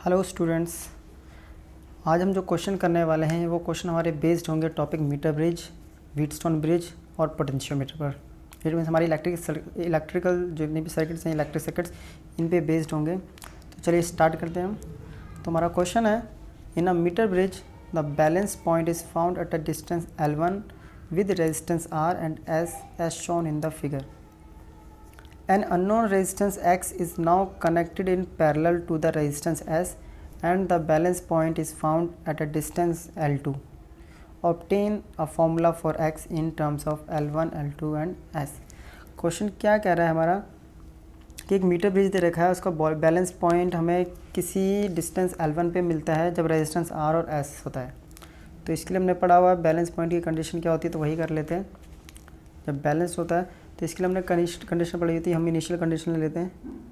Hello students, आज हम जो क्वेश्चन करने वाले हैं वो क्वेश्चन हमारे बेस्ड होंगे topic meter bridge, wheatstone bridge और पोटेंशियोमीटर पर। इट मीन्स हमारी इलेक्ट्रिकल जितनी भी सर्किट्स हैं, इलेक्ट्रिक सर्किट्स, इन पे बेस्ड होंगे। तो चलिए स्टार्ट करते हैं हम। तो हमारा क्वेश्चन है, in a metre bridge the balance point is found at a distance L1 with resistance R and S as shown in the figure. An unknown resistance X is now connected in parallel to the resistance S and the balance point is found at a distance L2. Obtain a formula for X in terms of L1, L2 and S. Question क्या कह रहा है हमारा कि एक metre bridge दे रखा है, उसका बैलेंस पॉइंट हमें किसी डिस्टेंस L1 पे मिलता है जब रेजिस्टेंस R और S होता है। तो इसके लिए हमने पढ़ा हुआ है बैलेंस पॉइंट की कंडीशन क्या होती है, तो वही कर लेते हैं। जब बैलेंस होता है तो इसके लिए हमने कंडीशन पढ़ी थी, हम इनिशियल कंडीशन ले लेते हैं।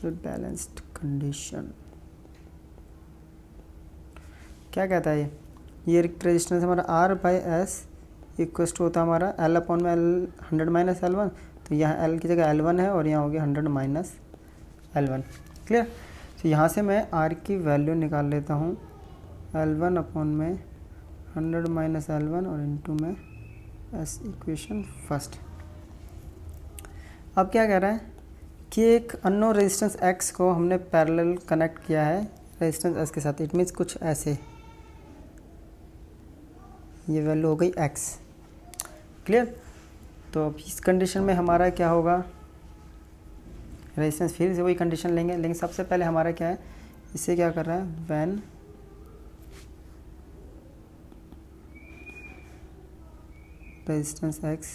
बैलेंस्ड कंडीशन क्या कहता है ये रेजिस्टेंस हमारा R by S equal to होता है हमारा L अपॉन में L 100 माइनस L1। तो यहाँ L की जगह L1 है और यहाँ हो गया 100 माइनस L1। क्लियर। तो यहाँ से मैं R की वैल्यू निकाल लेता हूँ, L1 अपॉन में 100 माइनस L1 और इनटू में S इक्वेशन फर्स्ट। अब क्या कह रहा है कि एक अननोन रेजिस्टेंस X को हमने पैरेलल कनेक्ट किया है रेजिस्टेंस S के साथ। इट मीन्स कुछ ऐसे, ये वैल्यू हो गई X। क्लियर। तो अब इस कंडीशन में हमारा क्या होगा, रेजिस्टेंस फिर से वही कंडीशन लेंगे, लेकिन सबसे पहले हमारा क्या है, इससे क्या कर रहा है, when resistance X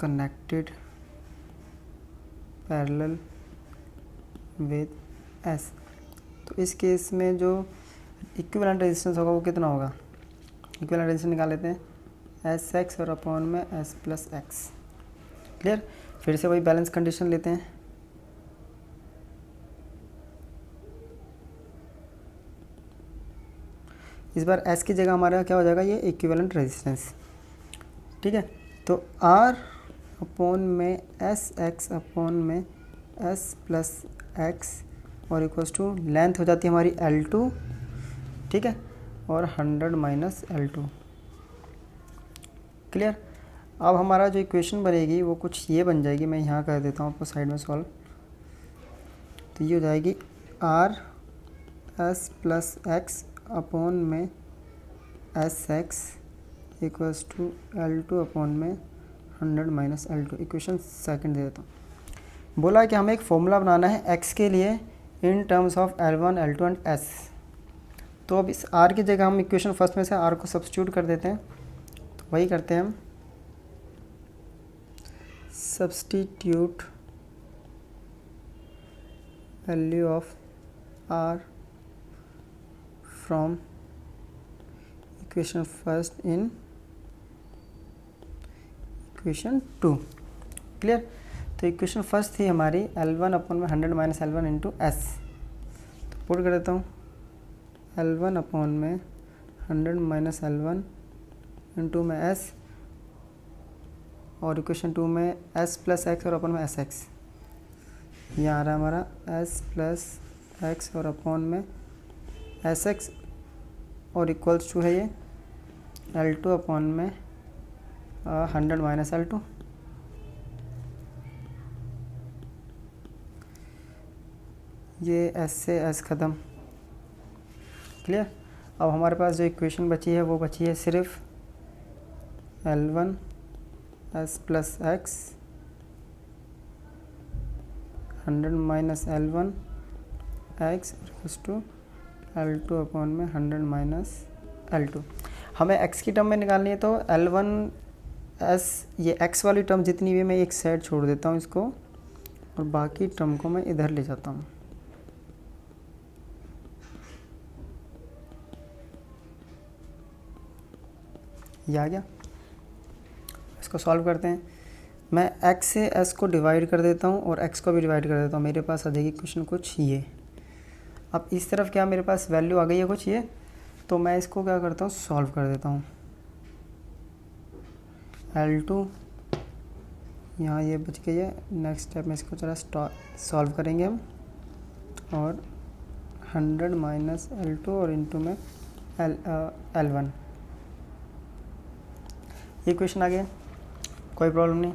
connected parallel with S। तो इस केस में जो इक्विवेलेंट रेजिस्टेंस होगा वो कितना होगा, इक्विवेलेंट रेजिस्टेंस निकाल लेते हैं, SX और अपॉन में S प्लस X। क्लियर। फिर से वही बैलेंस कंडीशन लेते हैं। इस बार S की जगह हमारा क्या हो जाएगा, ये इक्विवेलेंट रेजिस्टेंस। ठीक है। तो R अपॉन में SX अपॉन में S प्लस X और इक्वल्स टू लेंथ हो जाती है हमारी L2। ठीक है। और 100 माइनस L2। क्लियर। अब हमारा जो इक्वेशन बनेगी वो कुछ ये बन जाएगी, मैं यहाँ कर देता हूँ आपको साइड में सॉल्व। तो ये हो जाएगी R S plus X upon में SX equals to L2 upon में 100 माइनस L2। इक्वेशन सेकंड दे देता हूँ। बोला कि हमें एक फॉर्मूला बनाना है X के लिए in terms of L1, L2 and S। तो अब इस R की जगह हम इक्वेशन फर्स्ट में से R को सब्स्टिट्यूट कर देते हैं। तो वही करते हैं हम, substitute value of R from equation first in equation 2। Clear. तो इक्वेशन फर्स्ट थी हमारी L1 अपॉन में 100 माइनस L1 इंटू S। तो पुट कर देता हूँ, L1 अपॉन में 100 माइनस L1 इंटू में S और इक्वेशन 2 में S प्लस X और अपॉन में SX। यहाँ आ रहा है हमारा S प्लस X और अपॉन में SX और इक्वल्स टू है ये L2 अपॉन में 100 माइनस L2। ये S से S ख़त्म। क्लियर। अब हमारे पास जो इक्वेशन बची है वो बची है सिर्फ L1 S plus X 100 minus L1 X equals to L2 upon में 100 माइनस L2। हमें X की टर्म में निकालनी है, तो L1 S ये X वाली टर्म जितनी भी मैं एक साइड छोड़ देता हूँ इसको, और बाकी टर्म को मैं इधर ले जाता हूँ। ये आ गया। इसको सॉल्व करते हैं। मैं X से S को डिवाइड कर देता हूँ और X को भी डिवाइड कर देता हूँ। मेरे पास आ जाएगी इक्वेशन कुछ ये। अब इस तरफ क्या मेरे पास वैल्यू आ गई है कुछ ये, तो मैं इसको क्या करता हूँ, सॉल्व कर देता हूँ। L2, यहाँ ये बच गई है। नेक्स्ट स्टेप में इसको जरा सॉल्व करेंगे हम, और 100 माइनस L2 और इंटू में L1, ये क्वेश्चन आ गया, कोई प्रॉब्लम नहीं।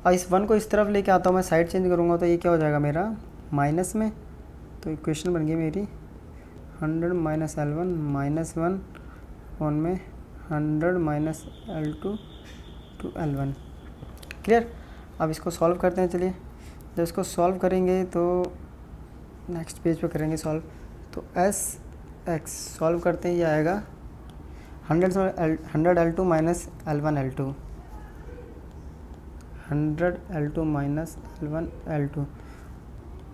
अब इस 1 को इस तरफ लेके आता हूँ, मैं साइड चेंज करूँगा तो ये क्या हो जाएगा मेरा माइनस में, तो इक्वेशन बन गई मेरी 100 माइनस L1 माइनस 1 ऑन में 100 minus L2 to L1। Clear. अब इसको सॉल्व करते हैं। चलिए, जब इसको सॉल्व करेंगे तो नेक्स्ट पेज पे करेंगे सॉल्व, तो Sx सॉल्व करते हैं, ये आएगा 100 L2 minus L1 L2, 100 L2 minus L1 L2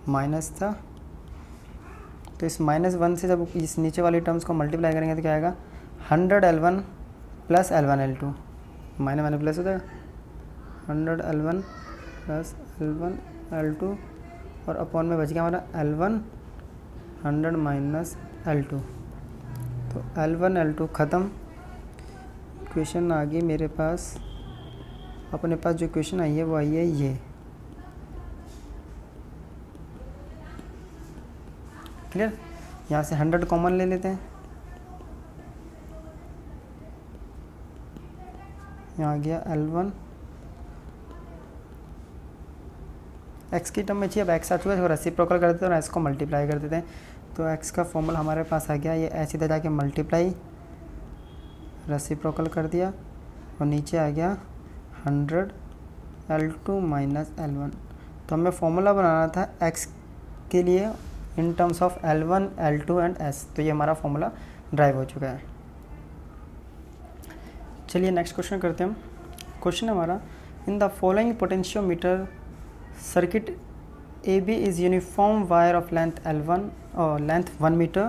minus था, तो इस -1 से जब इस नीचे वाली टर्म्स को मल्टीप्लाई करेंगे तो क्या आएगा 100 L1 plus L1 L2, minus plus हो जाएगा 100 L1 प्लस L1 L2, और अपॉन में बच गया हमारा L1 100 माइनस L2, तो L1 L2 ख़त्म। इक्वेशन आ गई मेरे पास, अपने पास जो इक्वेशन आई है वो आई है ये। क्लियर। यहाँ से 100 कॉमन ले लेते हैं, यहाँ आ गया L1, x की टर्म में चाहिए, अब x आ चुका है, रेसिप्रोकल कर देते हैं और s को मल्टीप्लाई कर देते हैं, तो x का फॉर्मूला हमारे पास आ गया, ये ऐसे इधर जाके मल्टीप्लाई रेसिप्रोकल कर दिया, और नीचे आ गया 100 L2 माइनस L1। तो हमें फॉर्मूला बनाना था x के लिए in terms of L1 L2 and s, तो ये हमारा फॉर्मूला ड्राइव हो चुका है। चलिए नेक्स्ट क्वेश्चन करते हैं हम। क्वेश्चन हमारा, in the following potentiometer circuit AB is uniform wire of length L1 or length 1 meter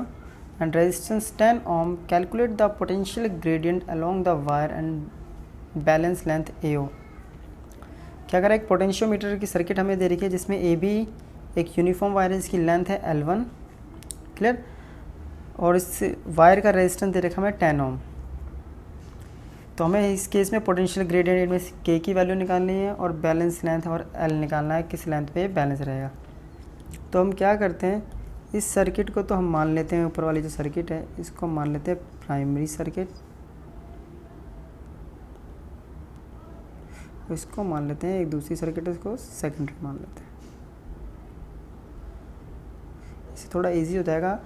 and resistance 10 ohm. Calculate the potential gradient along the wire and balance length AO। क्या अगर एक potentiometer की circuit हमें दे रखी है जिसमें AB एक uniform wire है, इसकी लेंथ है L1, क्लियर, और इस वायर का रेजिस्टेंस दे रखा हमें 10 ओम, तो हमें इस केस में पोटेंशियल ग्रेडियंट में के की वैल्यू निकालनी है और बैलेंस लेंथ और एल निकालना है, किस लेंथ पे बैलेंस रहेगा। तो हम क्या करते हैं, इस सर्किट को तो हम मान लेते हैं, ऊपर वाली जो सर्किट है इसको मान लेते हैं प्राइमरी सर्किट, इसको मान लेते हैं एक दूसरी सर्किट इसको सेकेंडरी मान लेते हैं। इससे थोड़ा इजी हो जाएगा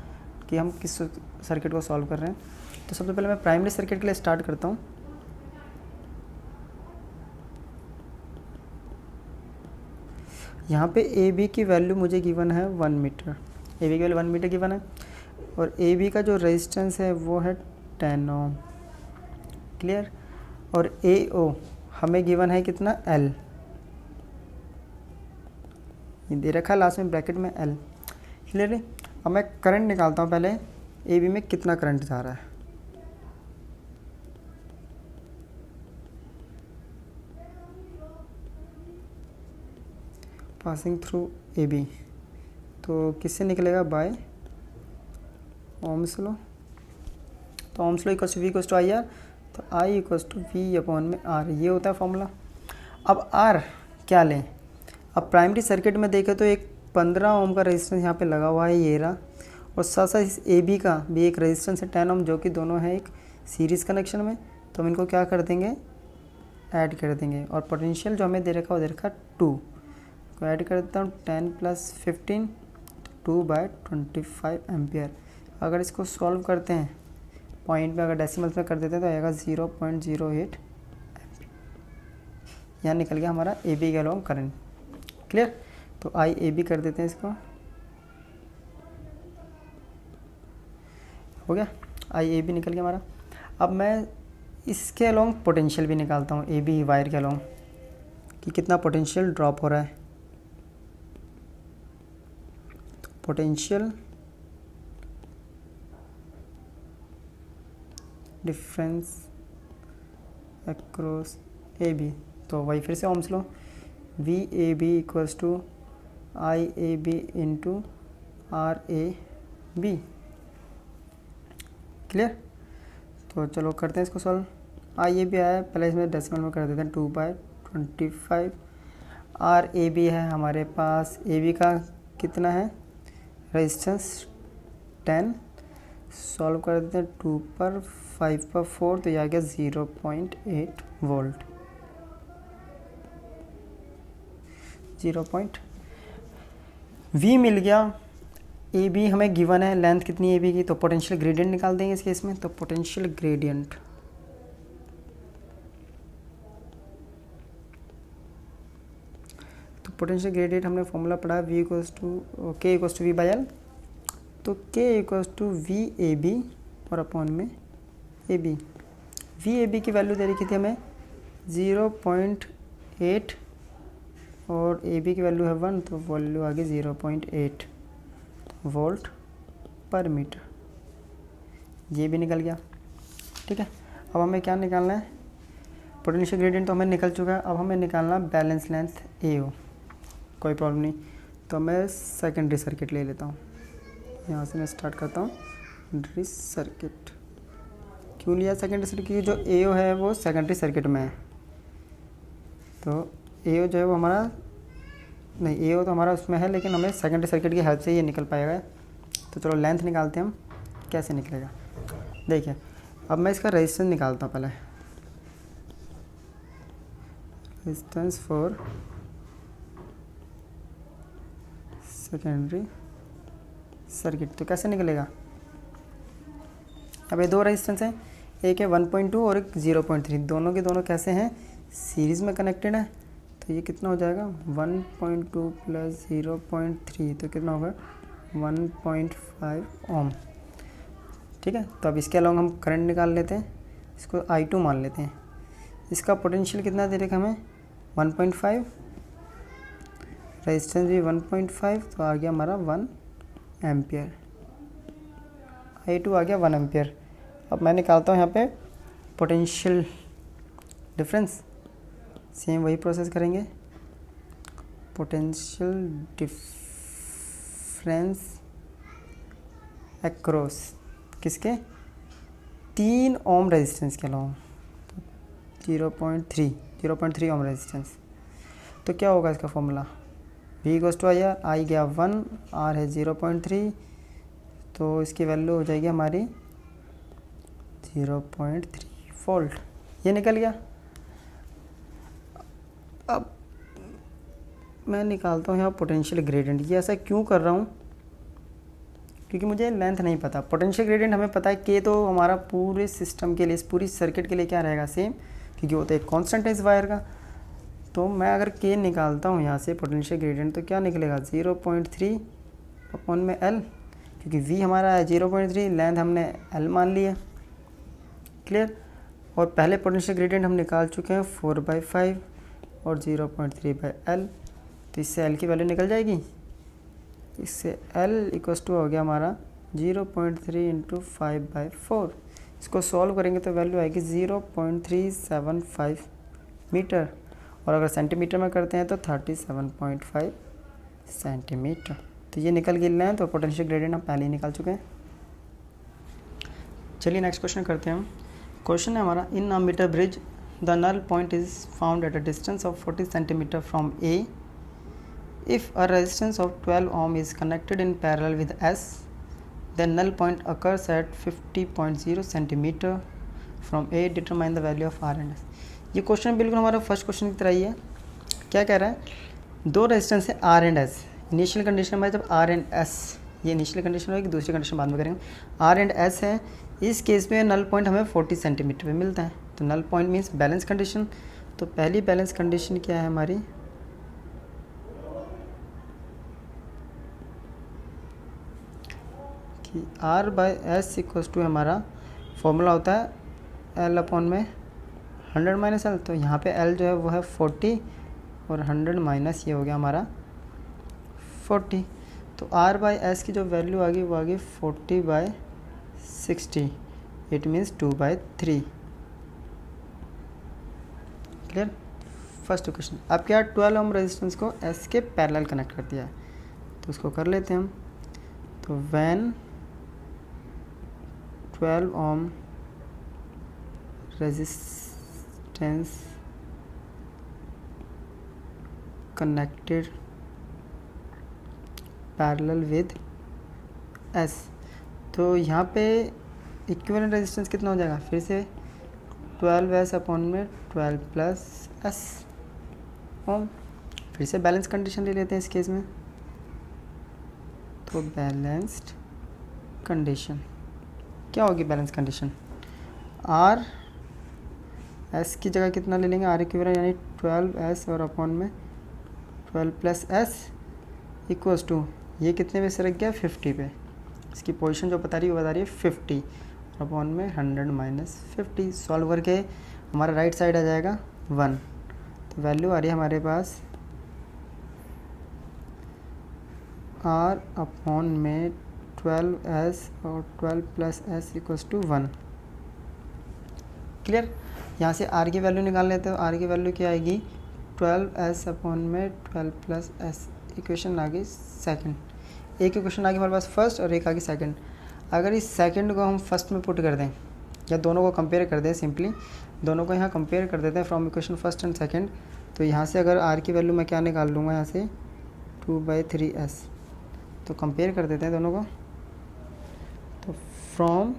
कि हम किस सर्किट को सॉल्व कर रहे हैं। तो सबसे पहले मैं प्राइमरी सर्किट के लिए स्टार्ट करता हूँ। यहाँ पे ए बी की वैल्यू मुझे गिवन है 1 मीटर, ए बी की वैल्यू 1 मीटर गिवन है, और ए बी का जो रेजिस्टेंस है वो है 10 ओम, क्लियर, और ए ओ हमें गिवन है कितना एल, ये दे रखा है लास्ट में ब्रैकेट में एल, क्लियर है। अब मैं करंट निकालता हूँ, पहले ए बी में कितना करंट जा रहा है, पासिंग थ्रू ए बी, तो किससे निकलेगा, बाय ओम्स लॉ। तो ohm's law equals to V equals to I R, तो I equals to V upon में आर, ये होता है फॉर्मूला। अब आर क्या लें, अब प्राइमरी सर्किट में देखें तो एक 15 ओम का रेजिस्टेंस यहाँ पे लगा हुआ है, ये रहा, और साथ साथ इस ए बी का भी एक रेजिस्टेंस है 10 ओम, जो कि दोनों है एक सीरीज़ कनेक्शन में, तो हम इनको क्या कर देंगे, ऐड कर देंगे, और पोटेंशियल जो हमें दे रखा है वो दे रखा 2 को ऐड कर देता हूँ, 10 प्लस 15 2/25 एम्पियर। अगर इसको सॉल्व करते हैं पॉइंट में, अगर डेसिमल्स में कर देते हैं तो आएगा 0.08 यहाँ निकल गया हमारा ए बी के अलोंग करंट, क्लियर। तो आई ए बी कर देते हैं, इसको हो गया, आई ए बी निकल गया हमारा। अब मैं इसके अलोंग पोटेंशियल भी निकालता हूँ, ए बी वायर के अलोंग कि कितना पोटेंशियल ड्रॉप हो रहा है। Potential difference across A B, तो वही फिर से ohm's law, V A B equals to I A B into R A B, clear. तो चलो करते हैं इसको सॉल्व। आई ए बी आया, पहले इसमें डेसिमल में कर देते हैं 2/25। आर ए बी है हमारे पास, ए बी का कितना है रेजिस्टेंस 10, सॉल्व कर देते हैं 2 पर 5 पर 4, तो यह आ गया 0.8 वोल्ट। 0. V मिल गया। ए बी हमें गिवन है, लेंथ कितनी ए बी की, तो पोटेंशियल ग्रेडियंट निकाल देंगे इस केस में। तो पोटेंशियल ग्रेडियंट हमने फॉर्मूला पढ़ा V equals to K equals to V by L। तो K equals to V A B और अपॉन में A B. V A B की वैल्यू दे रखी थी हमें 0.8 और ए बी की वैल्यू है 1, तो वैल्यू आ गई 0.8 वोल्ट पर मीटर। ये भी निकल गया। ठीक है, अब हमें क्या निकालना है, पोटेंशियल ग्रेडियंट तो हमें निकल चुका है। अब हमें निकालना बैलेंस लेंथ ए ओ। कोई प्रॉब्लम नहीं, तो मैं सेकेंडरी सर्किट ले लेता हूँ। यहाँ से मैं स्टार्ट करता हूँ सेकेंडरी सर्किट। क्यों लिया सेकेंडरी सर्किट, क्योंकि जो ए ओ है वो सेकेंडरी सर्किट में है। तो ए ओ जो है वो हमारा नहीं, ए ओ तो हमारा उसमें है, लेकिन हमें सेकेंडरी सर्किट की हेल्प से ये निकल पाएगा। तो चलो लेंथ निकालते हैं हम, कैसे निकलेगा। देखिए, अब मैं इसका रेजिस्टेंस निकालता हूँ पहले। रेजिस्टेंस फॉर सेकेंडरी सर्किट, तो कैसे निकलेगा। अब ये दो रेजिस्टेंस हैं, एक है 1.2 और एक 0.3, दोनों के दोनों कैसे हैं, सीरीज़ में कनेक्टेड है। तो ये कितना हो जाएगा 1.2 प्लस 0.3, तो कितना होगा 1.5 ओम। ठीक है, तो अब इसके अलावा हम करंट निकाल लेते हैं, इसको I2 मान लेते हैं। इसका पोटेंशियल कितना दे रखा हमें 1.5, रेजिस्टेंस भी 1.5, तो आ गया हमारा 1 एम्पियर। I2 आ गया 1 एम्पियर। अब मैं निकालता हूँ यहाँ पे पोटेंशियल डिफरेंस, सेम वही प्रोसेस करेंगे। पोटेंशियल डिफरेंस अक्रॉस किसके, 3 ओम रेजिस्टेंस के अलावा, 0.3 ओम रेजिस्टेंस। तो क्या होगा इसका फॉर्मूला, V इक्वल्स टू आई गया 1, R है 0.3, तो इसकी वैल्यू हो जाएगी हमारी 0.3 वोल्ट। ये निकल गया। अब मैं निकालता हूँ यहाँ पोटेंशियल ग्रेडियंट। ये ऐसा क्यों कर रहा हूँ, क्योंकि मुझे लेंथ नहीं पता। पोटेंशियल ग्रेडियंट हमें पता है कि तो हमारा पूरे सिस्टम के लिए, इस पूरी सर्किट के लिए क्या रहेगा सेम, क्योंकि वो तो एक कांस्टेंट है इस वायर का। तो मैं अगर K निकालता हूँ यहाँ से पोटेंशियल ग्रेडियंट, तो क्या निकलेगा 0.3 अपॉन में L, क्योंकि V हमारा है 0.3, लेंथ हमने L मान ली है। क्लियर। और पहले पोटेंशियल ग्रेडियंट हम निकाल चुके हैं 4/5 और 0.3/L, तो इससे L की वैल्यू निकल जाएगी। इससे L इक्वल्स टू हो गया हमारा 0.3 इंटू 5/4। इसको सॉल्व करेंगे तो वैल्यू आएगी 0.375 मीटर, और अगर सेंटीमीटर में करते हैं तो 37.5 सेंटीमीटर। तो ये निकल गई लेंथ और पोटेंशियल ग्रेडियंट हम पहले ही निकाल चुके हैं। चलिए नेक्स्ट क्वेश्चन करते हैं हम। क्वेश्चन है हमारा, in a metre bridge the null point is found at a distance of 40 centimetre from A. If a resistance of 12 ohm is connected in parallel with S, then null point occurs at 50.0 centimeter from A. Determine the value of R and S. ये question बिल्कुल हमारा first question की तरह ही है। क्या कह रहा है, दो रेजिस्टेंस है R and S। Initial condition में जब R एंड S, ये इनिशियल कंडीशन होगी, दूसरी कंडीशन बाद में करेंगे। R एंड S है, इस केस में नल पॉइंट हमें 40 सेंटीमीटर पे मिलता है। तो null point means balance condition. तो पहली बैलेंस कंडीशन क्या है हमारी, कि R/S इक्वल्स टू हमारा फॉर्मूला होता है L अपॉन में 100 माइनस L। तो यहाँ पे L जो है वो है 40 और 100 माइनस ये हो गया हमारा 40। तो R/S की जो वैल्यू आ गई वो आ गई 40/60, it means 2/3। Clear. First question. अब क्या 12 ओम रेजिस्टेंस को S के पैरेलल कनेक्ट कर दिया है, तो उसको कर लेते हैं हम। तो when 12 ohm resistance connected parallel with S. तो यहाँ पे इक्विवेलेंट रेजिस्टेंस कितना हो जाएगा, फिर से 12S अपॉन में 12 प्लस एस ओम। फिर से बैलेंस कंडीशन ले लेते हैं इस केस में। तो बैलेंस्ड कंडीशन क्या होगी, बैलेंस कंडीशन आर एस की जगह कितना ले लेंगे, आर इक्विवेलेंट यानी 12S और अपॉन में 12 प्लस एस इक्वल्स टू, ये कितने पे से रख गया 50 पे, इसकी पोजीशन जो बता रही है वो बता रही है 50 अपॉन में 100 माइनस 50। सॉल्व करके हमारा राइट साइड आ जाएगा 1। तो वैल्यू आ रही है हमारे पास आर अपॉन में 12S और 12 plus S equals to 1। Clear. यहाँ से आर की वैल्यू निकाल लेते हो। आर की वैल्यू क्या आएगी 12S अपॉन में 12 प्लस एस। इक्वेशन आ गई सेकंड। एक इक्वेशन आ गई हमारे पास फर्स्ट और एक आ गई सेकंड। अगर इस सेकंड को हम फर्स्ट में पुट कर दें या दोनों को कंपेयर कर दें, सिंपली दोनों को यहाँ कंपेयर कर देते हैं from equation first and second. तो यहाँ से अगर आर की वैल्यू मैं क्या निकाल लूँगा, यहाँ से 2/3s। तो कंपेयर कर देते हैं दोनों को। तो from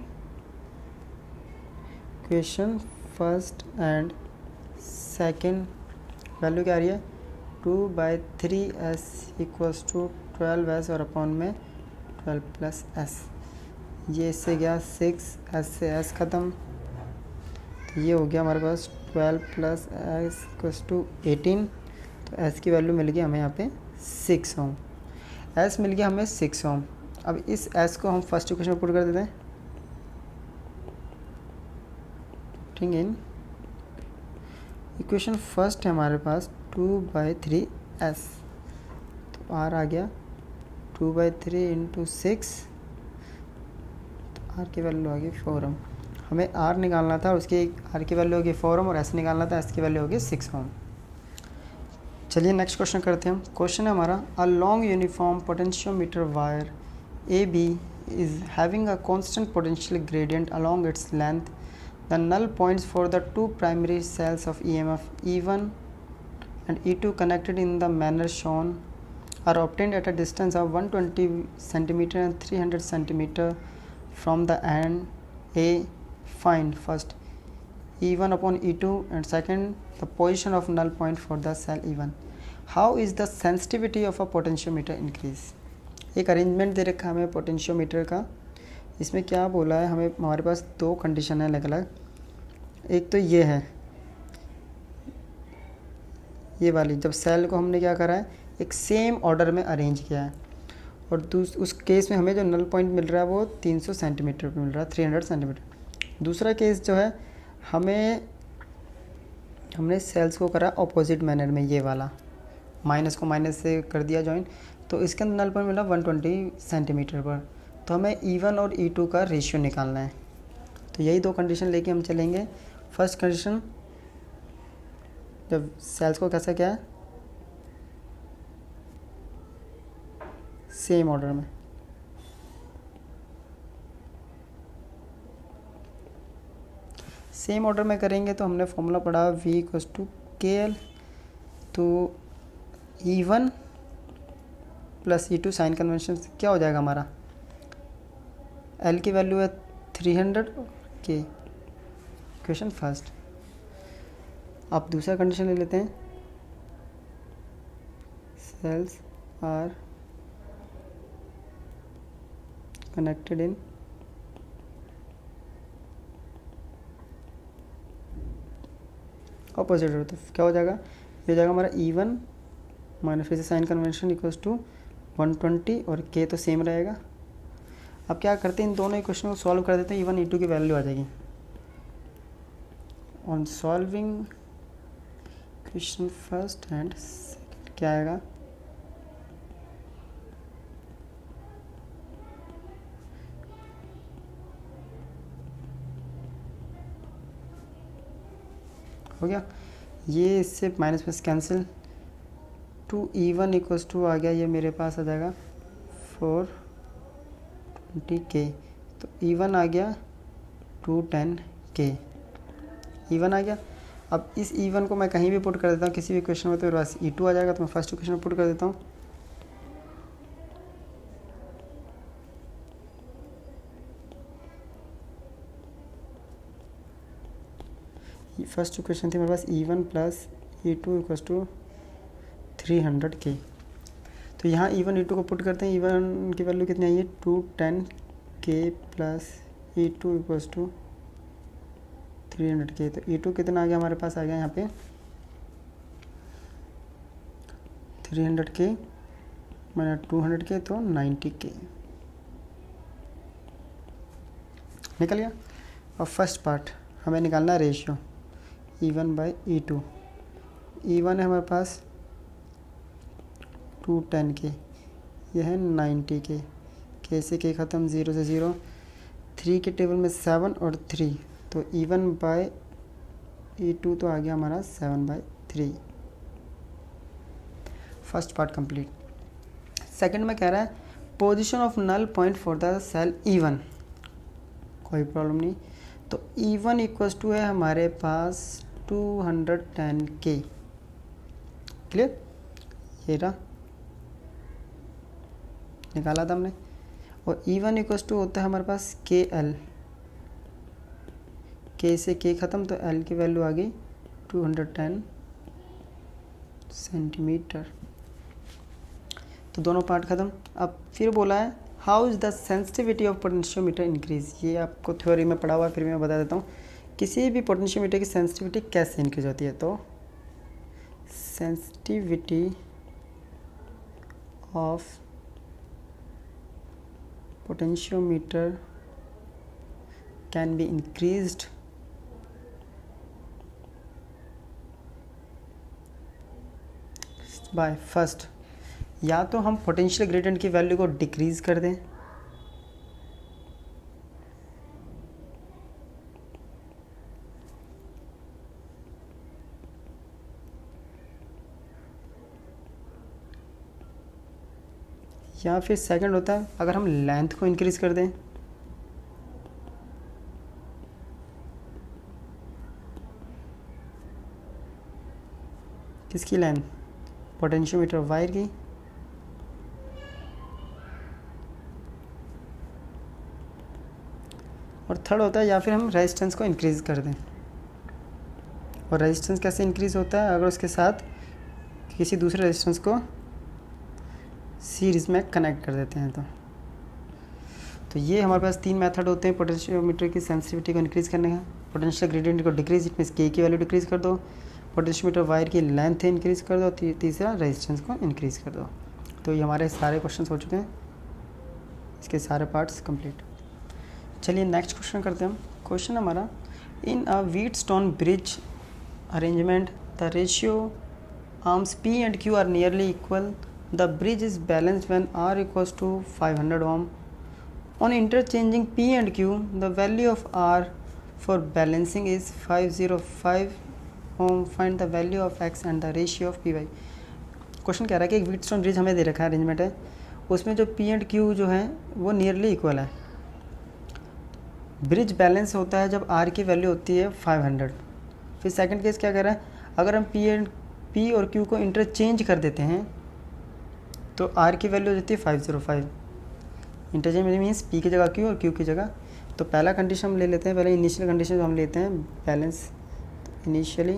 equation first and second value क्या आ रही है 2/3s इक्वल्स टू 12s और अपॉन में 12 प्लस एस। ये इससे गया 6, एस से एस ख़त्म। तो ये हो गया हमारे पास 12 प्लस एस इक्वल्स टू 18। तो एस की वैल्यू मिल गई हमें यहाँ पे 6 ओम। एस मिल गया हमें 6 ओम। अब इस एस को हम फर्स्ट इक्वेशन में पुट कर देते हैं। पुटिंग इन इक्वेशन फर्स्ट है हमारे पास 2/3s। तो आर आ गया 2/3 इंटू 6। तो आर की वैल्यू आ गई 4 ओम। हमें आर निकालना था, उसकी आर की वैल्यू होगी 4 ओम और एस निकालना था, एस की वैल्यू होगी 6 ओम। चलिए नेक्स्ट क्वेश्चन करते हैं हम। क्वेश्चन है हमारा a long uniform potentiometer wire A B is having a constant potential gradient along its length. The null points for the two primary cells of EMF E1 and E2 connected in the manner shown are obtained at a distance of 120 cm and 300 cm from the end A. Find first E1 upon E2 and second the position of null point for the cell E1. How is the sensitivity of a potentiometer increase? एक arrangement they रखा है हमें potentiometer का। इसमें क्या बोला है हमें, हमारे पास दो कंडीशन है अलग अलग। एक तो ये है, ये वाली, जब सेल को हमने क्या करा है एक सेम ऑर्डर में अरेंज किया है, और उस केस में हमें जो नल पॉइंट मिल रहा है वो 300 सेंटीमीटर पे मिल रहा है, 300 सेंटीमीटर। दूसरा केस जो है हमने सेल्स को करा अपोजिट मैनर में, ये वाला माइनस को माइनस से कर दिया जॉइन, तो इसके अंदर नल पॉइंट मिला 120 सेंटीमीटर पर। तो हमें E1 और E2 का रेशियो निकालना है। तो यही दो कंडीशन लेके हम चलेंगे। फर्स्ट कंडीशन, जब सेल्स को कैसा क्या है सेम ऑर्डर में, सेम ऑर्डर में करेंगे तो हमने फॉर्मूला पढ़ा V=KL। तो E1 plus E2 sign convention से क्या हो जाएगा हमारा, L की वैल्यू है 300 के इक्वेशन फर्स्ट। अब दूसरा कंडीशन ले लेते हैं, cells are connected in opposite. तो क्या हो जाएगा, ये हो जाएगा हमारा E1 माइनस फिर से साइन कन्वेंशन इक्वल्स टू 120 और K तो सेम रहेगा। अब क्या करते हैं, इन दोनों इक्वेशन को सॉल्व कर देते हैं, E1 E2 की वैल्यू आ जाएगी। On solving equation first and second क्या आएगा, हो गया। ये इससे minus plus cancel, 2E1 equals to आ गया, ये मेरे पास आ जाएगा 420K। तो E1 आ गया 210K। E1 आ गया। अब इस E1 को मैं कहीं भी पुट कर देता हूँ किसी भी इक्वेशन में, तो मेरे पास E2 आ जाएगा। तो मैं फर्स्ट इक्वेशन में पुट कर देता हूँ। फर्स्ट इक्वेशन थी मेरे पास E1 plus E2 equals to 300K। तो यहाँ E1 E2 को पुट करते हैं। E1 की वैल्यू कितनी आई है 210K plus E2 equals to 300K। तो E2 कितना आ गया हमारे पास, आ गया यहाँ पे 300K माइनस 200K, तो 90K निकल गया। और फर्स्ट पार्ट हमें निकालना है ratio E1 by E2। E1 है हमारे पास 210K, यह है 90K। K से K ख़त्म, 0 से 0, 3 के टेबल में 7 और 3, तो E1 बाई E2 तो आ गया हमारा 7/3। First part complete. सेकंड में कह रहा है position of null point for the cell E1, कोई प्रॉब्लम नहीं। तो E1 इक्वल्स टू है हमारे पास 210K, क्लियर, ये रहा, निकाला था हमने। और E1 इक्वल्स टू होता है हमारे पास KL, K से K ख़त्म, तो L की वैल्यू आ गई 210 सेंटीमीटर। तो दोनों पार्ट ख़त्म। अब फिर बोला है how is the sensitivity of potentiometer increase. ये आपको थ्योरी में पढ़ा हुआ है, फिर मैं बता देता हूँ किसी भी पोटेंशियोमीटर की सेंसिटिविटी कैसे इंक्रीज होती है। तो sensitivity of potentiometer can be increased by first, या तो हम पोटेंशियल ग्रेडियंट की वैल्यू को डिक्रीज कर दें, या फिर सेकंड होता है अगर हम लेंथ को इंक्रीज कर दें। किसकी लेंथ, पोटेंशियोमीटर वायर की। और थर्ड होता है या फिर हम रेजिस्टेंस को इंक्रीज़ कर दें। और रेजिस्टेंस कैसे इंक्रीज़ होता है, अगर उसके साथ किसी दूसरे रेजिस्टेंस को सीरीज़ में कनेक्ट कर देते हैं। तो ये हमारे पास 3 मेथड होते हैं पोटेंशियोमीटर की सेंसिटिविटी को इंक्रीज़ करने का। पोटेंशियल ग्रेडियंट को डिक्रीज, इट मीन्स K की वैल्यू डिक्रीज़ कर दो। पोटेंशियोमीटर वायर की लेंथ इंक्रीज़ कर दो। तीसरा रेजिस्टेंस को इंक्रीज़ कर दो। तो ये हमारे सारे क्वेश्चन हो चुके हैं, इसके सारे पार्ट्स कंप्लीट। चलिए नेक्स्ट क्वेश्चन करते हैं हम। क्वेश्चन हमारा in a Wheatstone bridge arrangement the ratio arms P and Q are nearly equal. The bridge is balanced when R equals to 500 ohm. On interchanging P and Q, the value of R for balancing is 505 ohm. Find the value of X and the ratio of PY. Question कह रहा है कि एक Wheatstone bridge हमें दे रखा है, arrangement है, उसमें जो P and Q जो है वो नियरली इक्वल है। ब्रिज बैलेंस होता है जब R की वैल्यू होती है 500। फिर सेकंड केस क्या कह रहा है, अगर हम P और Q को इंटरचेंज कर देते हैं तो R की वैल्यू हो जाती है 505। इंटरचेंज मीन्स P की जगह Q और Q की जगह। तो पहला कंडीशन हम ले लेते हैं, पहले इनिशियल कंडीशन हम लेते हैं बैलेंस। तो इनिशियली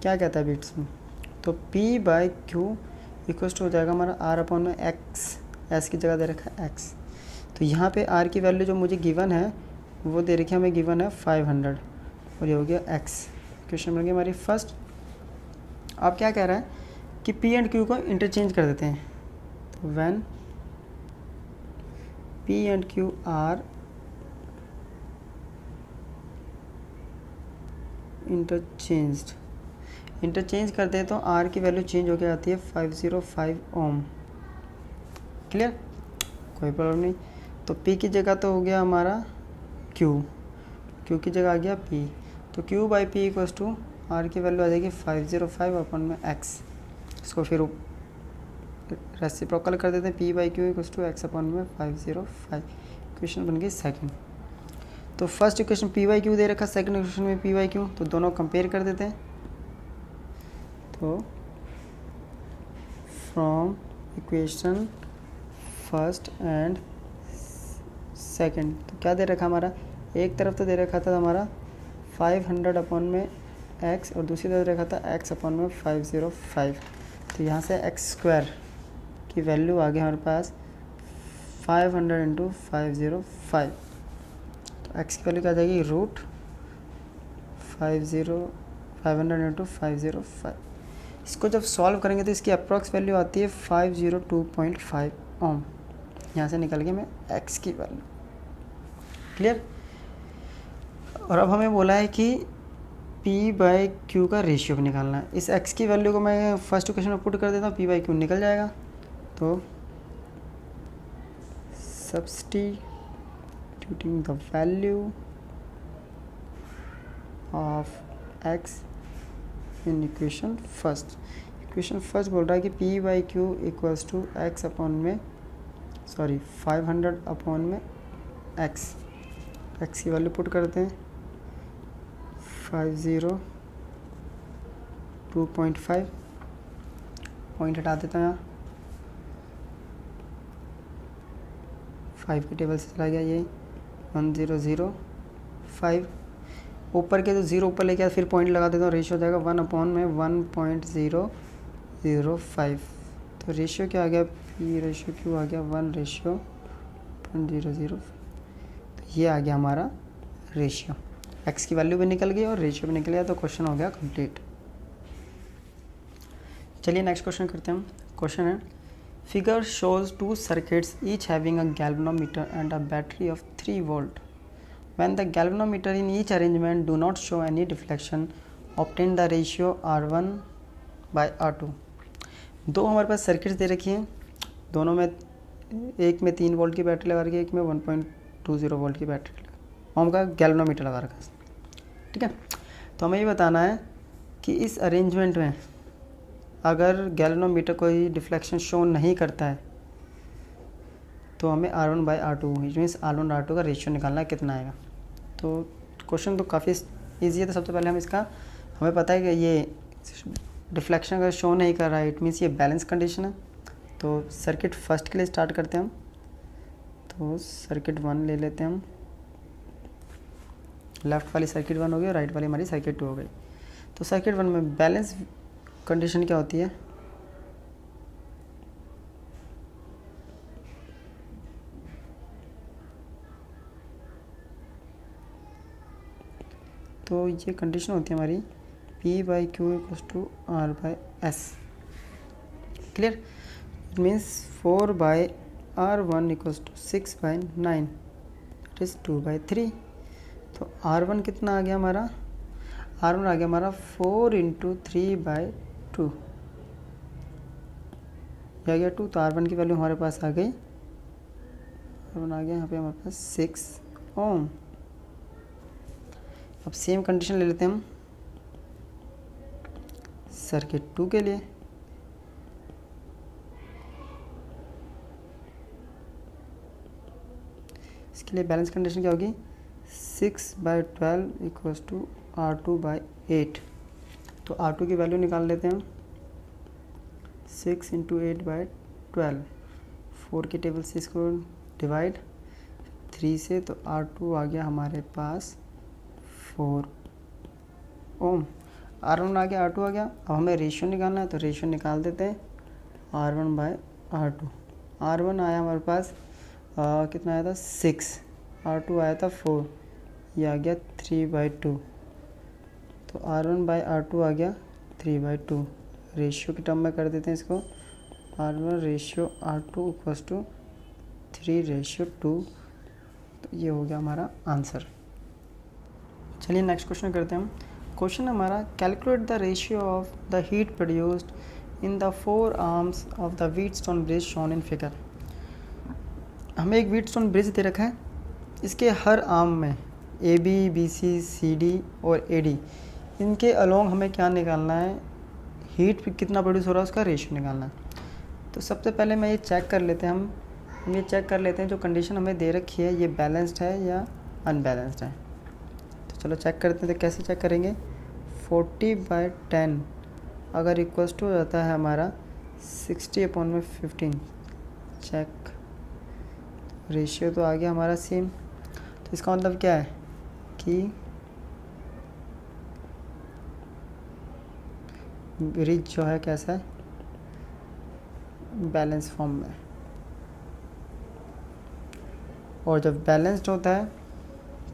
क्या कहता है बिट्स में, तो P/Q इक्वल्स टू हो जाएगा हमारा R/X, S की जगह दे रखा है X। तो यहाँ पे R की वैल्यू जो मुझे गिवन है वो दे रखी है, हमें गिवन है 500 और ये हो गया X। क्वेश्चन बन गया हमारी फर्स्ट। अब क्या कह रहा है कि P and Q को इंटरचेंज कर देते हैं। तो when P and Q are interchange करते हैं तो R की वैल्यू चेंज होकर आती है 505 ओम। क्लियर, कोई प्रॉब्लम नहीं। तो P की जगह तो हो गया हमारा Q की जगह आ गया P। तो Q/P इक्वल्स टू आर की वैल्यू आ जाएगी 505 अपन में एक्स। इसको फिर रेसिप्रोकल कर देते हैं, P by Q equals to X अपन में 505। इक्वेशन बन गई सेकंड। तो first equation P by Q दे रखा, सेकंड इक्वेशन में पी बाई क्यू, तो दोनों कंपेयर कर देते हैं। तो from equation first and second, तो क्या दे रखा हमारा, एक तरफ तो दे रखा था हमारा 500 अपॉन में एक्स और दूसरी तरफ दे रखा था एक्स अपॉन में 505। तो यहाँ से एक्स स्क्वायर की वैल्यू आ गई हमारे पास 500 इंटू 505। तो एक्स की वैल्यू क्या आ जाएगी, रूट 500 इंटू 505। इसको जब सॉल्व करेंगे तो इसकी अप्रॉक्स वैल्यू आती है 502.5 ओम। यहाँ से निकल गई मैं एक्स की वैल्यू। क्लियर। और अब हमें बोला है कि P बाई क्यू का रेशियो भी निकालना है। इस x की वैल्यू को मैं फर्स्ट इक्वेशन में पुट कर देता हूँ, P बाई क्यू निकल जाएगा। तो substituting the value of x in equation first बोल रहा है कि P by Q equals to X upon में 500 अपॉन में x की वैल्यू पुट करते हैं 502.5, पॉइंट हटा देता हूँ यहाँ, 5 के टेबल से चला गया, ये 1005। ऊपर के तो 0 ऊपर लेके आया, फिर पॉइंट लगा देता हूँ, रेशियो हो जाएगा 1 अपॉन में 1.005। तो रेशियो क्या आ गया, पी रेशियो क्यू आ गया 1:005। तो ये आ गया हमारा रेशियो। एक्स की वैल्यू भी निकल गई और रेशियो भी निकल गया, तो क्वेश्चन हो गया कंप्लीट। चलिए नेक्स्ट क्वेश्चन करते हैं हम। क्वेश्चन है, figure shows 2 circuits each having a galvanometer and a battery of 3 volt. When the galvanometer in each arrangement do not show any deflection, obtain the ratio R1/R2। दो हमारे पास circuits दे रखी हैं, दोनों में एक में 3 वोल्ट की बैटरी लगा रखी है, एक में 1.20 वोल्ट की बैटरी ओम का गैल्वेनोमीटर लगा रखा है। ठीक है। तो हमें ये बताना है कि इस अरेंजमेंट में अगर गैल्वेनोमीटर कोई डिफ्लेक्शन शो नहीं करता है तो हमें R1/R2 मीन्स R1/R2 का रेशियो निकालना है, कितना आएगा। तो क्वेश्चन तो काफ़ी ईजी है। तो सबसे पहले हमें पता है कि ये डिफ्लेक्शन अगर शो नहीं कर रहा है, इट मीन्स ये बैलेंस कंडीशन है। तो सर्किट फर्स्ट के लिए स्टार्ट करते हैं हम। तो सर्किट 1 ले लेते हैं हम, लेफ़्ट वाली सर्किट 1 हो गई और राइट वाली हमारी सर्किट 2 हो गई। तो सर्किट 1 में बैलेंस कंडीशन क्या होती है, तो ये कंडीशन होती है हमारी P by Q equals to R by S। Clear. It means 4/R1 equals to 6/9, it is 2/3। तो R1 कितना आ गया हमारा, R1 आ गया हमारा 4 इंटू 3/2, यह आ गया 2। तो R1 की वैल्यू हमारे पास आ गई, R1 आ गया यहाँ पे हमारे पास 6 ओम। अब सेम कंडीशन ले लेते हैं हम सर्किट 2 के लिए। इसके लिए बैलेंस कंडीशन क्या होगी, 6/12 इक्वल्स टू R2/8। तो R2 की वैल्यू निकाल लेते हैं हम, 6 इंटू 8/12, 4 के टेबल से इसको डिवाइड 3 से, तो R2 आ गया हमारे पास 4 ओम। R1 आ गया, R2 आ गया। अब हमें रेशियो निकालना है, तो रेशियो निकाल देते हैं R1/R2। R1 आया हमारे पास कितना आया था 6, R2 आया था 4, ये आ गया 3/2। तो R1/R2 आ गया 3/2। रेशियो की टर्म में कर देते हैं इसको, R1 ratio R2 equals to 3/2। तो ये हो गया हमारा आंसर। चलिए नेक्स्ट क्वेश्चन करते हैं हम। क्वेश्चन हमारा, calculate the ratio of the heat produced in the 4 arms of the Wheatstone bridge shown in figure. हमें एक व्हीटस्टोन ब्रिज दे रखा है, इसके हर आर्म में AB, BC, CD और AD इनके अलोंग हमें क्या निकालना है, हीट कितना प्रोड्यूस हो रहा है उसका रेशियो निकालना है। तो सबसे पहले मैं ये चेक कर लेते हैं, हम ये चेक कर लेते हैं जो कंडीशन हमें दे रखी है ये बैलेंस्ड है या अनबैलेंस्ड है। तो चलो चेक करते हैं। तो कैसे चेक करेंगे, 40/10 अगर इक्वल्स टू हो जाता है हमारा 60/15, चेक रेशियो तो आ गया हमारा सेम। तो इसका मतलब क्या है कि ब्रिज जो है कैसा है, बैलेंस फॉर्म में। और जब बैलेंस्ड होता है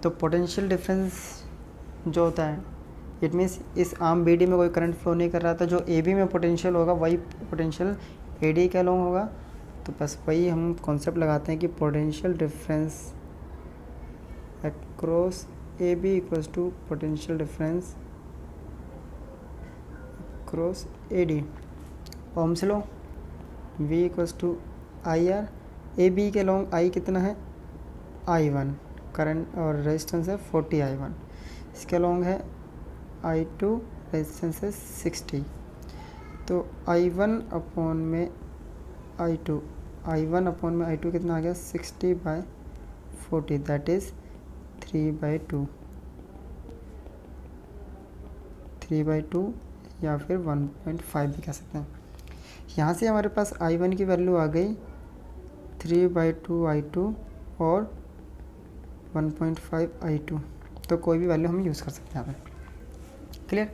तो पोटेंशियल डिफरेंस जो होता है, इट मीन्स इस आर्म BD में कोई करंट फ्लो नहीं कर रहा था, जो AB में पोटेंशियल होगा वही पोटेंशियल AD के अलोंग होगा। तो बस वही हम कॉन्सेप्ट लगाते हैं कि potential difference across AB equals to potential difference across AD। Ohm's law, V equals to IR। AB के अलोंग I कितना है, I1 करंट और रेजिस्टेंस है 40 I1। इसके अलोंग है I2, रेजिस्टेंस है 60। तो I1 अपॉन में I2 कितना आ गया 60/40, दैट इज़ 3/2 या फिर 1.5 भी कह सकते हैं। यहाँ से हमारे पास I1 की वैल्यू आ गई 3/2 I2 और 1.5 I2। तो कोई भी वैल्यू हम यूज़ कर सकते हैं यहाँ पे। क्लियर।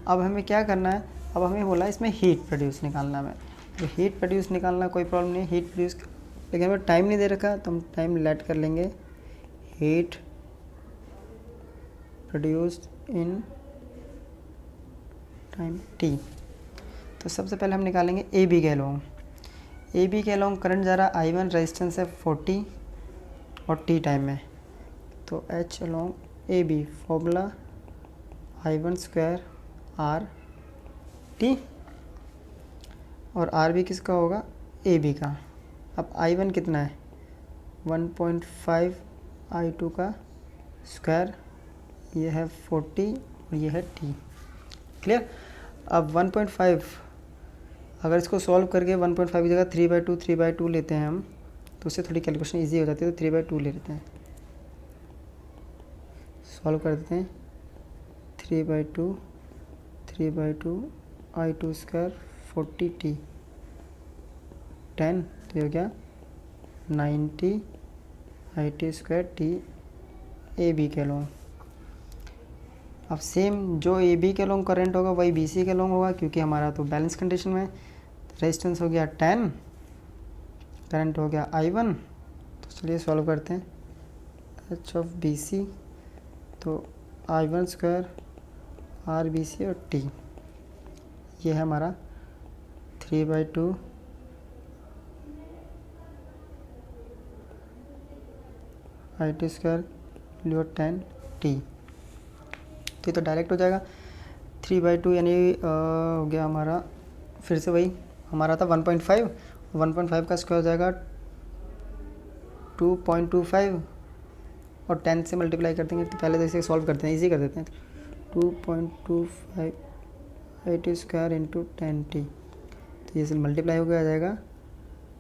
अब हमें क्या करना है, अब हमें बोला इसमें हीट प्रोड्यूस निकालना है। तो हीट प्रोड्यूस निकालना कोई प्रॉब्लम नहीं है, हीट प्रोड्यूस, लेकिन हमें टाइम नहीं दे रखा तो हम टाइम लेट कर लेंगे। Heat produced in time t। तो सबसे पहले हम निकालेंगे AB के अलोंग। AB के अलोंग करंट जा रहा है I1, रेजिस्टेंस है 40 और t टाइम में। तो H along AB formula I1² RT, और R भी किसका होगा, AB का। अब I1 कितना है 1.5 I2 का स्क्वायर, ये है 40 और ये है T। क्लियर। अब 1.5 अगर इसको सॉल्व करके 1.5 की जगह 3/2 लेते हैं हम, तो उससे थोड़ी कैलकुलेशन इजी हो जाती है। तो 3/2 ले लेते हैं, सॉल्व कर देते हैं। 3/2 I2 स्क्वायर 40T 10, तो हो गया 90 I2 स्क्वायर T AB के अलोंग। अब सेम जो AB के अलोंग करंट होगा वही BC के अलोंग होगा, क्योंकि हमारा तो बैलेंस कंडीशन में। रेजिस्टेंस हो गया 10, करंट हो गया I1। तो चलिए सॉल्व करते हैं। H ऑफ BC तो I1² RBC और T, ये है हमारा 3/2 I2 स्क्वायर लियो 10T। तो डायरेक्ट हो जाएगा 3/2 यानी हो गया हमारा, फिर से वही हमारा था 1.5 का स्क्वायर हो जाएगा 2.25 और 10 से मल्टीप्लाई कर देंगे। तो पहले जैसे सॉल्व करते हैं, इजी कर देते हैं। 2.25 I2 स्क्वायर इंटू 10T, तो ये से मल्टीप्लाई हो गया आ जाएगा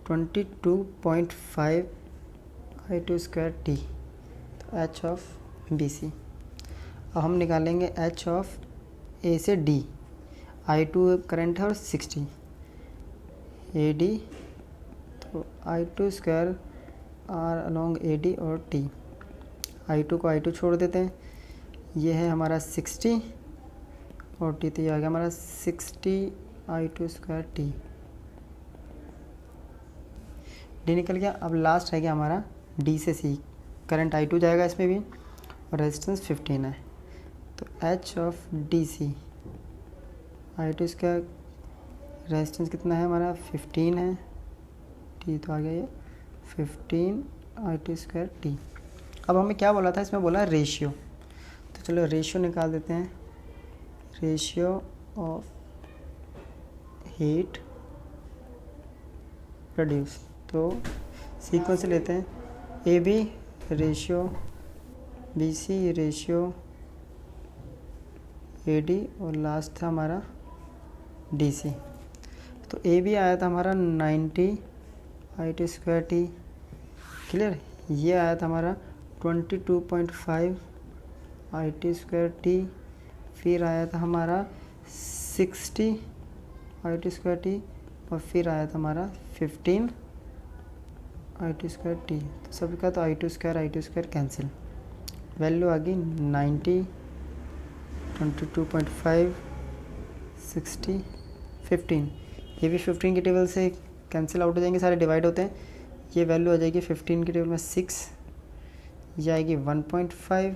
22.5 I2 स्क्वायर T। तो H ऑफ BC। अब हम निकालेंगे H ऑफ A से D। I2 करंट है और 60 AD, तो I2 square R along AD और T। I2 को I2 छोड़ देते हैं, ये है हमारा 60 और T, तो ये आ गया हमारा 60 I2 स्क्वायर T। D निकल गया। अब लास्ट है क्या हमारा D से C, करंट I2 जाएगा इसमें भी और रेजिस्टेंस 15 है। तो H of DC I2 square, resistance कितना है हमारा 15 है, T तो आ गया ये 15 I2 स्क्वायर T। अब हमें क्या बोला था, इसमें बोला रेशियो। तो चलो रेशियो निकाल देते हैं। रेशियो ऑफ हीट प्रोड्यूस, तो सीक्वेंस लेते हैं। AB ratio, BC ratio, AD और लास्ट था हमारा DC। तो AB आया था हमारा 90 IT²T, क्लियर। ये आया था हमारा 22.5 IT²T, फिर आया था हमारा 60 IT²T, और फिर आया था हमारा 15 IT²T। तो सबका तो I2² कैंसिल, वैल्यू आ गई 90, 22.5, 60, 15। ये भी 15 की टेबल से कैंसिल आउट हो जाएंगे, सारे डिवाइड होते हैं। ये वैल्यू आ जाएगी 15 की टेबल में 6, ये आएगी 1.5,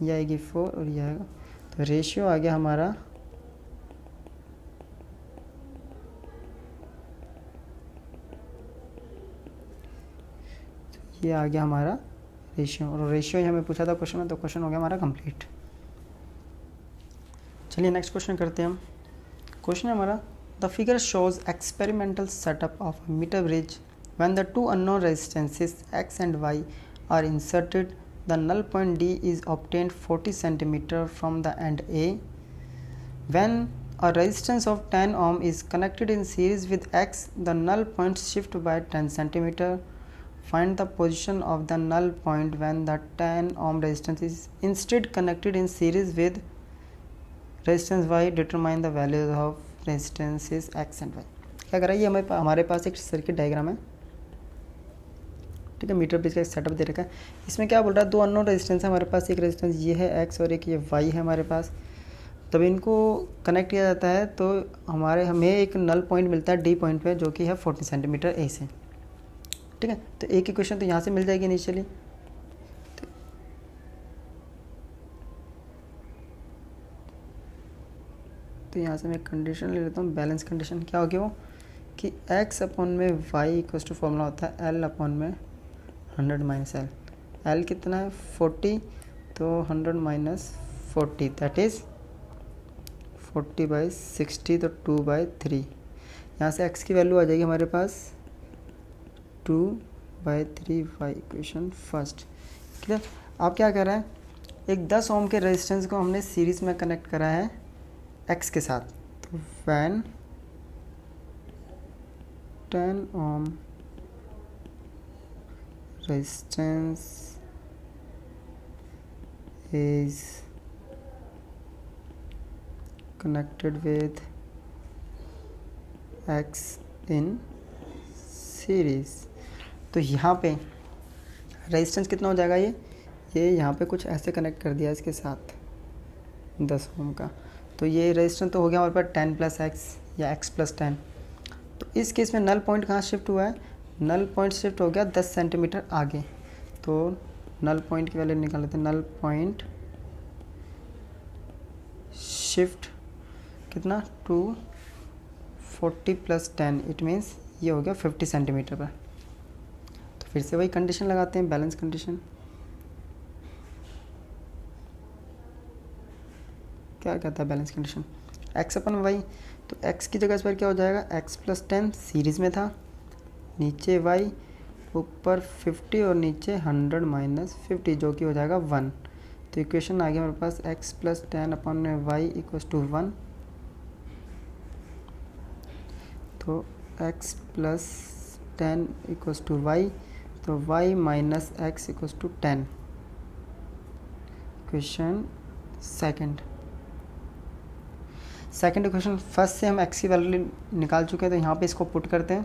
ये आएगी 4 और ये आएगा, तो रेशियो आ गया हमारा ये आ गया हमारा रेशियो, और रेशियो ही हमें पूछा था क्वेश्चन में, तो क्वेश्चन हो गया हमारा कंप्लीट। चलिए नेक्स्ट क्वेश्चन करते हैं हम। क्वेश्चन है हमारा, the figure shows experimental setup of meter bridge when the two unknown resistances x and y are inserted, the null point D is obtained 40 cm from the end A. When a resistance of 10 ohm is connected in series with x, the null point shift by 10 cm. Find the position of the null point when the 10 ohm resistance is instead connected in series with resistance y. Determine the values of resistances x and y. क्या कर रहा है, ये हमारे पास एक circuit diagram है, ठीक है। मीटर ब्रिज का एक सेटअप दे रखा है। इसमें क्या बोल रहा है, दो अननोन रेजिस्टेंस है हमारे पास, एक रेजिस्टेंस ये है x और एक ये y है हमारे पास। तब इनको कनेक्ट किया जाता है तो हमें एक नल पॉइंट मिलता है D पॉइंट पे, जो कि है 40 सेंटीमीटर A से, ठीक है। तो एक इक्वेशन तो यहाँ से मिल जाएगी इनिशियली, तो यहाँ से मैं कंडीशन ले लेता हूँ, बैलेंस कंडीशन। क्या होगी वो कि x अपॉन में y इक्वल टू फॉर्मूला होता है L अपॉन में 100 माइनस L। L कितना है 40, तो 100 माइनस 40 दैट इज़ 40/60, तो 2/3। यहाँ से x की वैल्यू आ जाएगी हमारे पास 2/3y, इक्वेशन फर्स्ट, क्लियर। आप क्या कर रहे हैं, एक 10 ओम के रेजिस्टेंस को हमने सीरीज़ में कनेक्ट करा है x के साथ, तो when 10 ohm resistance is connected with x in series, तो यहाँ पे रेजिस्टेंस कितना हो जाएगा, ये यहाँ पे कुछ ऐसे कनेक्ट कर दिया इसके साथ 10 ओम का, तो ये रेजिस्टेंस तो हो गया हमारे पास 10 + x या x + 10। तो इस केस में नल पॉइंट कहाँ शिफ्ट हुआ है, नल पॉइंट शिफ्ट हो गया 10 सेंटीमीटर आगे। तो नल पॉइंट की वैल्यू निकाल लेते हैं, नल पॉइंट शिफ्ट कितना 240 + 10, इट मीन्स ये हो गया 50 सेंटीमीटर पर। तो फिर से वही कंडीशन लगाते हैं, बैलेंस कंडीशन। क्या कहता है बैलेंस कंडीशन, x अपन y, तो x की जगह इस पर क्या हो जाएगा, x + 10 सीरीज़ में था, नीचे y, ऊपर 50 और नीचे 100 माइनस 50, जो कि हो जाएगा 1। तो इक्वेशन आ गया हमारे पास x + 10 अपॉन में y = 1, तो x + 10 = y, तो y - x = 10, equation second equation first से हम x की वैल्यू निकाल चुके हैं, तो यहाँ पे इसको पुट करते हैं।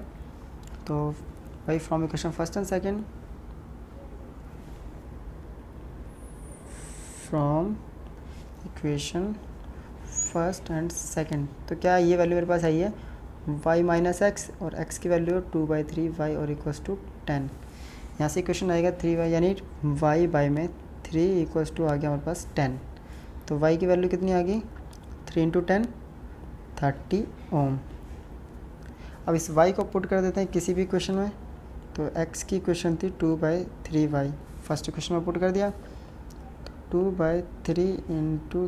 तो भाई from equation first and second, from equation first and second, तो क्या ये वैल्यू मेरे पास आई है y - x, और x की वैल्यू 2/3y और = 10। यहाँ से इक्वेशन आएगा 3y, यानी y में 3 = आ गया हमारे पास 10। तो y की वैल्यू कितनी आ गई, 3 × 10 30 ओम। अब इस y को पुट कर देते हैं किसी भी इक्वेशन में, तो x की इक्वेशन थी 2/3y, फर्स्ट इक्वेशन में पुट कर दिया, 2/3 ×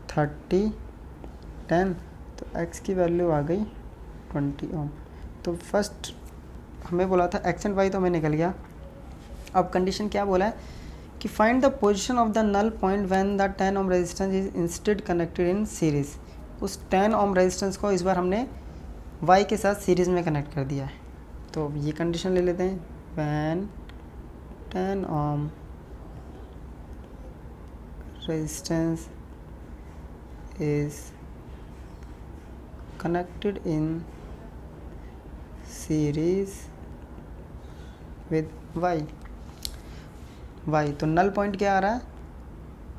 30 10, तो x की वैल्यू आ गई 20 ओम। तो फर्स्ट हमें बोला था x एंड y, तो हमें निकल गया। अब कंडीशन क्या बोला है कि find the position of the null point when the 10 ohm resistance is instead connected in series. उस 10 ओम रेजिस्टेंस को इस बार हमने y के साथ सीरीज़ में कनेक्ट कर दिया है। तो ये कंडीशन ले लेते हैं, when 10 ohm resistance is connected in series with y। तो नल पॉइंट क्या आ रहा है,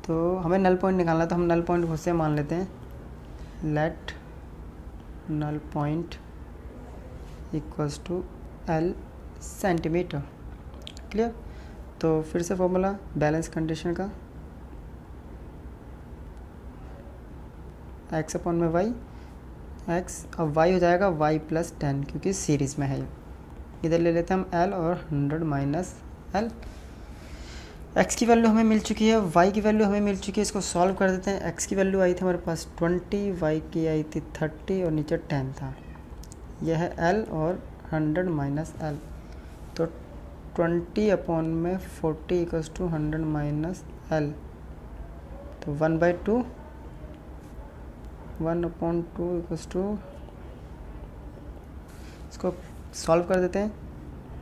तो हमें नल पॉइंट निकालना है, तो हम नल पॉइंट खुद से मान लेते हैं, let null point equals to l centimetre. Clear. तो फिर से फॉर्मूला बैलेंस कंडीशन का, x अपॉन में y, x अब y हो जाएगा y प्लस 10 क्योंकि सीरीज़ में है। इधर ले लेते हैं हम l और 100 माइनस l। x की वैल्यू हमें मिल चुकी है, y की वैल्यू हमें मिल चुकी है। इसको सॉल्व कर देते हैं। x की वैल्यू आई थी हमारे पास 20, y की आई थी 30 और नीचे 10 था। यह है l और 100 माइनस l। तो 20 अपॉन में 40 इक्वल्स टू 100 माइनस l, तो 1/2, 1/2 इक्वल्स टू, इसको सॉल्व कर देते हैं,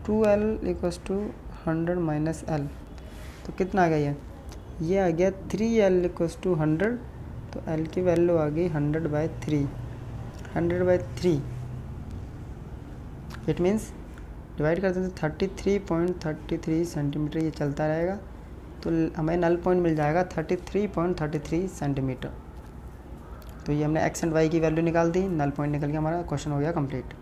2l equals to 100 minus l। तो कितना आ गया ये आ गया 3l इक्वल्स टू 100। तो l की वैल्यू आ गई 100/3, 100/3। इट मीन्स डिवाइड करते हैं 33.33 सेंटीमीटर, ये चलता रहेगा। तो हमें नल पॉइंट मिल जाएगा 33.33 सेंटीमीटर। तो ये हमने x एंड y की वैल्यू निकाल दी, नल पॉइंट निकल के हमारा क्वेश्चन हो गया कंप्लीट।